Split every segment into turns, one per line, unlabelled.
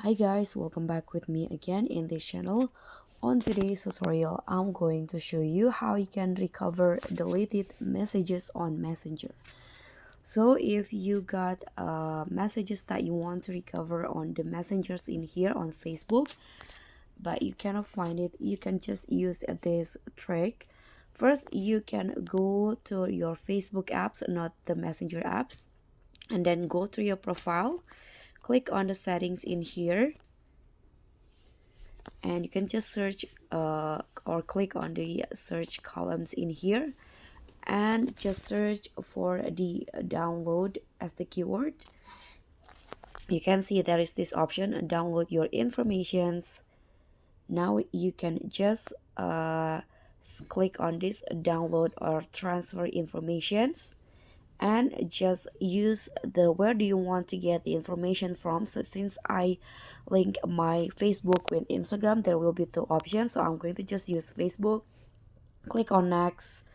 Hi guys, welcome back with me again in this channel. On today's tutorial, I'm going to show you how you can recover deleted messages on Messenger. So if you got messages that you want to recover on the messengers in here on Facebook, but you cannot find it, you can just use this trick. First, you can go to your Facebook apps, not the Messenger apps, and then go to your profile, click on the settings in here, and you can just search or click on the search columns in here and just search for the download as the keyword. You can see there is this option, download your informations. Now you can just click on this download or transfer informations and just use the where do you want to get the information from. So since I link my Facebook with Instagram, there will be two options, so I'm going to just use Facebook. Click on next,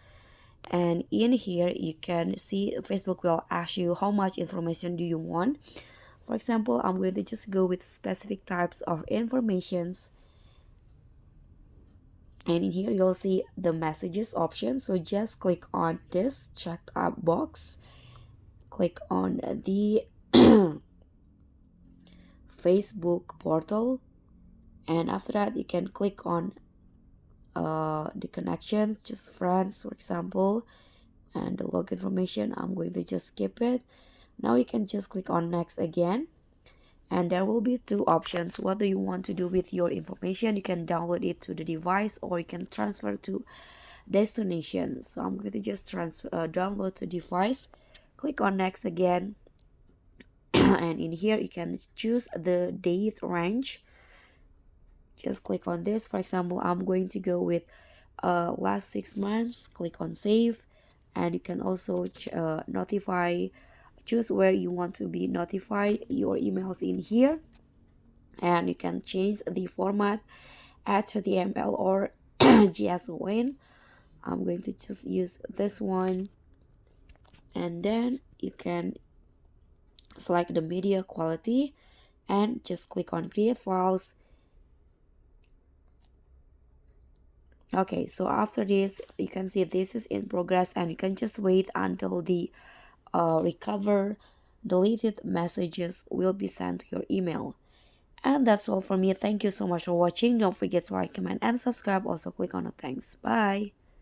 and in here you can see Facebook will ask you how much information do you want. For example, I'm going to just go with specific types of informations, and in here you'll see the messages option. So just click on this check up box, click on the Facebook portal, and after that you can click on the connections, just friends for example, and the log information. I'm going to just skip it. Now you can just click on next again, and there will be two options. What do you want to do with your information? You can download it to the device or you can transfer to destination. So I'm going to just download to device. Click on next again, and in here you can choose the date range. Just click on this. For example, I'm going to go with last 6 months. Click on save, and you can also choose where you want to be notified your emails in here, and you can change the format HTML or JSON. I'm going to just use this one, and then you can select the media quality and just click on create files. Okay, so after this you can see this is in progress, and you can just wait until the recover deleted messages will be sent to your email. And that's all for me. Thank you so much for watching. Don't forget to like, comment, and subscribe. Also click on the thanks. Bye.